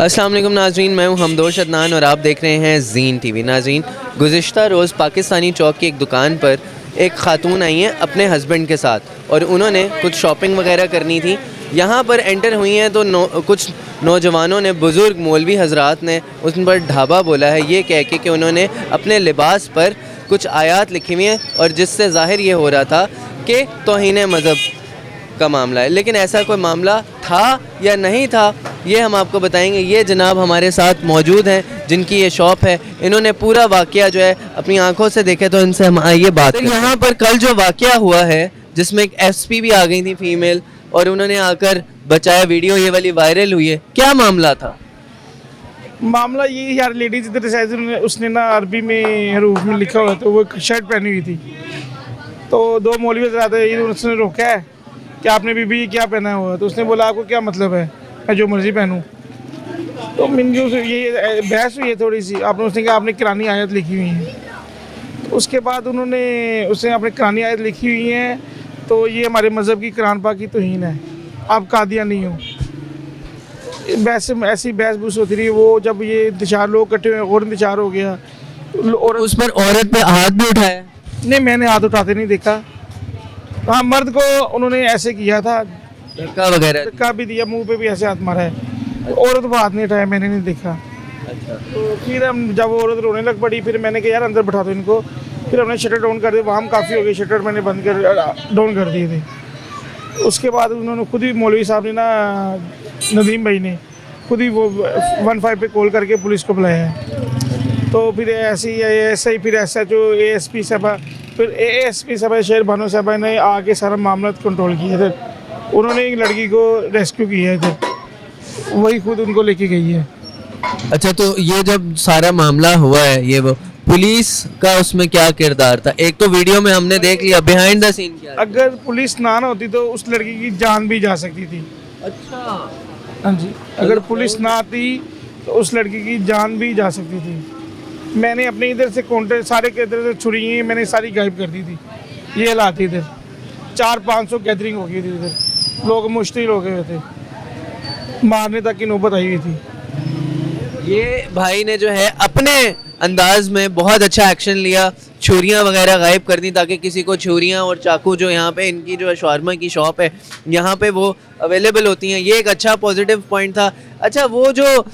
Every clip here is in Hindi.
अस्सलाम वालेकुम नाज़रीन, मैं हूं हमदोश अदनान और आप देख रहे हैं ज़ीन टीवी। नाज़रीन, गुज़िश्ता रोज़ पाकिस्तानी चौक की एक दुकान पर एक ख़ातून आई हैं अपने हस्बैंड के साथ और उन्होंने कुछ शॉपिंग वगैरह करनी थी। यहाँ पर एंटर हुई हैं तो कुछ नौजवानों ने, बुज़ुर्ग मौलवी हज़रात ने उन पर ढाबा बोला है, ये कह के कि उन्होंने अपने लिबास पर कुछ आयात लिखी हुई हैं और जिससे ज़ाहिर ये हो रहा था कि तौहीन मज़हब का मामला है। लेकिन ऐसा कोई मामला था या नहीं था, ये हम आपको बताएंगे। ये जनाब हमारे साथ मौजूद हैं जिनकी ये शॉप है। इन्होंने पूरा वाक़या जो है अपनी आंखों से देखे, तो इनसे हम ये बात तो यहाँ पर कल जो वाक़या हुआ है जिसमें एक एसपी भी आ गई थी फीमेल और उन्होंने आकर बचाया, वीडियो ये वाली वायरल हुई है, क्या मामला था? मामला ये यार, लेडीज इधर शायद उसने ना अरबी में हरूफ में लिखा हुआ, तो वो शर्ट पहनी हुई थी, तो दो मौलवी थे, उसने रोका है कि आपने बीबी क्या पहना हुआ है, तो उसने बोला आपको क्या मतलब है, मैं जो मर्जी पहनूं। तो ये बहस हुई है थोड़ी सी। आपने उसने कहा आपने कुरानी आयत लिखी हुई है, तो उसके बाद उसने अपनी कुरानी आयत लिखी हुई है, तो ये हमारे मज़हब की कुरान पाक की तौहीन है, आप कादिया नहीं हो। वैसे ऐसी बहस बूस होती रही। वो जब ये इंतजार लोग इकट्ठे हुए और इंतजार हो गया, और उस पर औरत पे हाथ भी उठाया? नहीं, मैंने हाथ उठाते नहीं देखा। हाँ, मर्द को उन्होंने ऐसे किया था, धक्का वगैरह धक्का भी दिया, मुंह पे भी ऐसे हाथ मारा है। औरत को हाथ नहीं उठाया, मैंने नहीं देखा। अच्छा। तो फिर हम जब औरत रोने लग पड़ी, फिर मैंने कहा यार अंदर बैठा दो इनको। फिर हमने शटर डाउन कर दिया, वहाँ काफ़ी हो गई, शटर मैंने बंद कर डाउन कर दिए थे। उसके बाद उन्होंने खुद ही, मौलवी साहब ने ना, नदीम भाई ने खुद ही वो 15 पे कॉल करके पुलिस को बुलाया है। तो फिर ऐसे ही फिर SHO ASP साहबा, फिर ASP साहबा शेर भानो साहबा ने आके सारा मामला कंट्रोल किया था। उन्होंने एक लड़की को रेस्क्यू किया था, वही खुद उनको लेके गई है। अच्छा, तो ये जब सारा मामला हुआ है, ये वो पुलिस का उसमें क्या किरदार था? एक तो वीडियो में हमने देख लिया, बिहाइंड द सीन क्या? अगर पुलिस ना होती तो उस लड़की की जान भी जा सकती थी। अच्छा। हाँ जी, अगर पुलिस ना आती तो उस लड़की की जान भी जा सकती थी। मैंने अपने इधर से काउंटर सारे के इधर से छुरी मैंने सारी गायब कर दी थी। ये हालात थी, इधर 400-500 गैदरिंग हो गई थी, इधर लोग मुश्किल हो गए थे, मारने तक की नौबत आई हुई थी। ये भाई ने जो है अपने अंदाज में बहुत अच्छा एक्शन लिया, छुरियाँ वगैरह गायब कर दी ताकि किसी को छुरियाँ और चाकू, जो यहाँ पे इनकी जो शवारमा की शॉप है यहाँ पे वो अवेलेबल होती हैं, ये एक अच्छा पॉजिटिव पॉइंट था। अच्छा, वो जो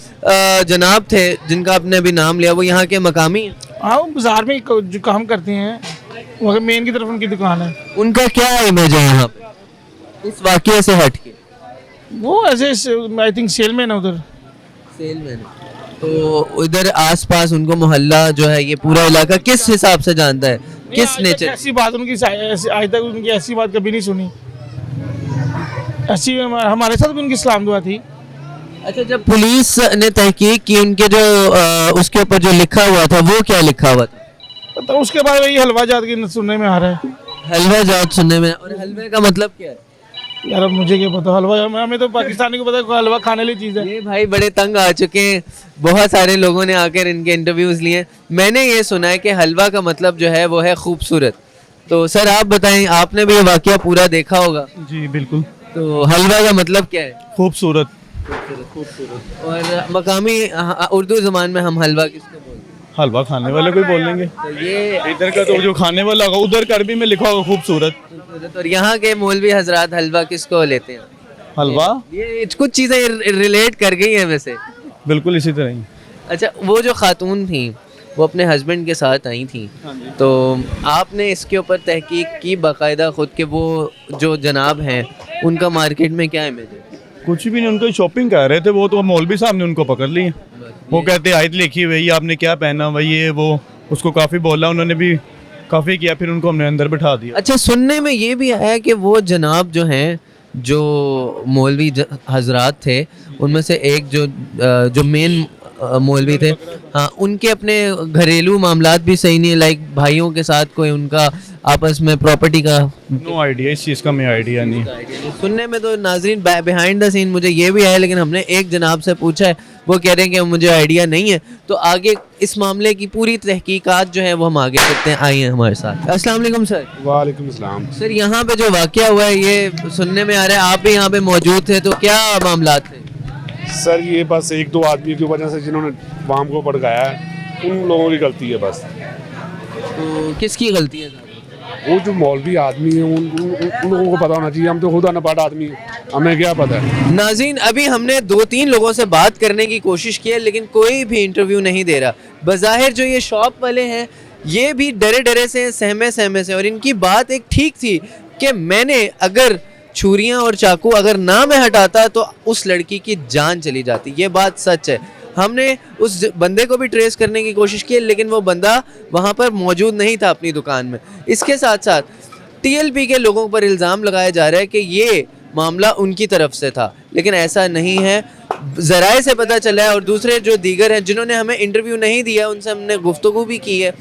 जनाब थे जिनका आपने अभी नाम लिया, वो यहाँ के मकामी हैं? हाँ, वो बाज़ार में जो काम करते हैं, वहाँ मेन की तरफ उनकी दुकान है। उनका क्या इमेज है यहाँ पे इस वाक़ये से हट के? वो ऐसे आई थिंक सेलमैन है उधर। सेलमैन। तो इधर आसपास उनको मोहल्ला जो है, ये पूरा इलाका किस हिसाब से जानता है, किस नेचर? ऐसी बात उनकी आज तक उनकी ऐसी बात कभी नहीं सुनी। ऐसी हमारे साथ भी उनकी सलाम दुआ थी। अच्छा, जब पुलिस ने तहकीक की, उनके जो उसके ऊपर जो लिखा हुआ था, वो क्या लिखा हुआ था? तो उसके बाद वही हलवा जात की सुनने में आ रहा है। हलवा जात सुनने में? और हलवे का मतलब क्या है यार? अब मुझे क्या पता, हलवा हमें तो पाकिस्तानी को पता है हलवा खाने वाली चीज़ है। ये भाई बड़े तंग आ चुके हैं, बहुत सारे लोगों ने आकर इनके इंटरव्यूज लिए। मैंने ये सुना है कि हलवा का मतलब जो है वो है खूबसूरत। तो सर आप बताएं, आपने भी ये वाकया पूरा देखा होगा? जी बिल्कुल। तो हलवा का मतलब क्या है? खूबसूरत। खूबसूरत। और मकामी उर्दू ज़बान में हम हलवा किसको बोलते हैं? हलवा खाने वाले कोई बोल लेंगे। तो ये इधर का तो जो खाने वाला होगा, उधर का अरबी में लिखा होगा खूबसूरत। और यहाँ के मौलवी हजरात हलवा किसको लेते हैं? हलवा। ये कुछ चीज़ें रिलेट कर गई हैं वैसे। बिल्कुल इसी तरह ही। अच्छा, वो जो खातून थी वो अपने हस्बैंड के साथ आई थी, तो आपने इसके ऊपर तहकीक की बाकायदा खुद के, वो जो जनाब हैं उनका मार्केट में क्या इमेज है? कुछ भी नहीं, उनको शॉपिंग कर रहे थे वो, तो मौलवी साहब ने उनको पकड़ लिए। वो कहते आयत लिखी हुई, आपने क्या पहना वही है, वो उसको काफ़ी बोला, उन्होंने भी काफ़ी किया, फिर उनको हमने अंदर बिठा दिया। अच्छा, सुनने में ये भी आया कि वो जनाब जो हैं, जो मौलवी हजरात थे, उनमें से एक जो मेन मौलवी थे, हाँ, उनके अपने घरेलू मामलात भी सही नहीं है, लाइक भाइयों के साथ कोई उनका आपस में प्रॉपर्टी का नो आइडिया, इस चीज़ का मैं आइडिया नहीं। सुनने में तो नाजरीन बिहाइंड द सीन मुझे ये भी आया, लेकिन हमने एक जनाब से पूछा है, वो कह रहे हैं कि मुझे आइडिया नहीं है। तो आगे इस मामले की पूरी तहकीकात जो है वो हम आगे करते हैं, आइए हमारे साथ। अस्सलाम वालेकुम सर। वालेकुम सलाम। सर, यहाँ पे जो वाकया हुआ है, ये सुनने में आ रहा है आप भी यहाँ पे मौजूद थे, तो क्या मामला थे? सर ये बस एक दो आदमी की वजह से जिन्होंने वाम को भड़काया है उन लोगों की गलती है बस। तो किसकी गलती है? वो जो मौलवी आदमी है उन लोगों को पता होना चाहिए, हम तो खुद अनपढ़ आदमी हैं, हमें क्या पता है। नाज़रीन, अभी हमने 2-3 लोगों से बात करने की कोशिश की है लेकिन कोई भी इंटरव्यू नहीं दे रहा। बज़ाहिर जो ये शॉप वाले हैं ये भी डरे डरे से, सहमे सहमे से, और इनकी बात एक ठीक थी कि मैंने अगर छुरियां और चाकू अगर ना मैं हटाता तो उस लड़की की जान चली जाती। ये बात सच है। हमने उस बंदे को भी ट्रेस करने की कोशिश की लेकिन वो बंदा वहाँ पर मौजूद नहीं था अपनी दुकान में। इसके साथ साथ टीएलपी के लोगों पर इल्ज़ाम लगाया जा रहा है कि ये मामला उनकी तरफ से था, लेकिन ऐसा नहीं है। ज़राए से पता चला है और दूसरे जो दीगर हैं जिन्होंने हमें इंटरव्यू नहीं दिया उनसे हमने गुफ्तगू भी की है,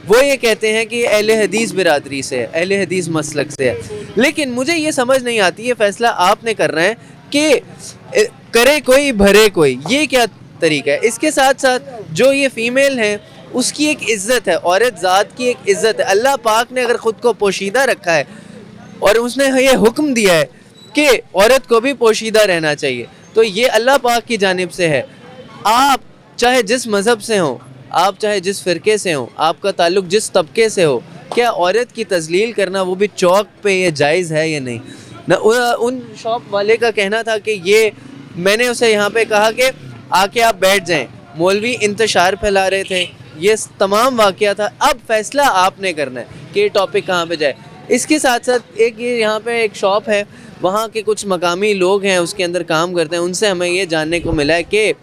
वो ये कहते हैं कि अहले हदीस बिरादरी से है, अहले हदीस मसलक से है। लेकिन मुझे ये समझ नहीं आती, ये फ़ैसला आपने करना है कि करे कोई भरे कोई, ये क्या तरीका है। इसके साथ साथ जो ये फ़ीमेल हैं उसकी एक इज़्ज़त है, औरत ज़ात की एक इज़्ज़त है। अल्लाह पाक ने अगर ख़ुद को पोशीदा रखा है और उसने ये हुक्म दिया है कि औरत को भी पोशीदा रहना चाहिए, तो ये अल्लाह पाक की जानिब से है। आप चाहे जिस मज़हब से हों, आप चाहे जिस फ़िरके से हों, आपका ताल्लुक़ जिस तबके से हो, क्या औरत की तज़लील करना वो भी चौक पे ये जायज़ है या नहीं? न उन शॉप वाले का कहना था कि ये, मैंने उसे यहाँ पे कहा कि आके आप बैठ जाएं, मौलवी इंतशार फैला रहे थे, ये तमाम वाक़या था। अब फ़ैसला आपने करना है कि ये टॉपिक कहाँ पे जाए। इसके साथ साथ एक ये यहाँ पे एक शॉप है, वहाँ के कुछ मकामी लोग हैं उसके अंदर काम करते हैं, उनसे हमें ये जानने को मिला है कि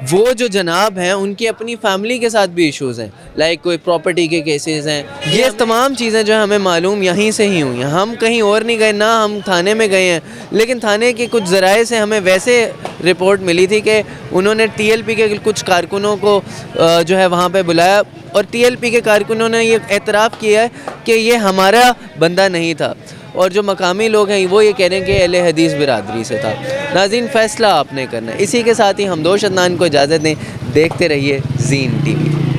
वो जो जनाब हैं उनकी अपनी फैमिली के साथ भी इश्यूज़ हैं, लाइक कोई प्रॉपर्टी के केसेस हैं। ये तमाम चीज़ें जो हमें मालूम यहीं से ही हुई हैं, हम कहीं और नहीं गए, ना हम थाने में गए हैं, लेकिन थाने के कुछ ज़राए से हमें वैसे रिपोर्ट मिली थी कि उन्होंने टीएलपी के कुछ कारकुनों को जो है वहाँ पे बुलाया और टीएलपी के कारकुनों ने ये एतराफ़ किया है कि ये हमारा बंदा नहीं था, और जो मकामी लोग हैं वो ये कह रहे हैं कि अहले हदीस बिरादरी से था। नाज़रीन, फ़ैसला आपने करना है। इसी के साथ ही हम दोष अदनान को इजाज़त दें। देखते रहिए ज़ीन टीवी।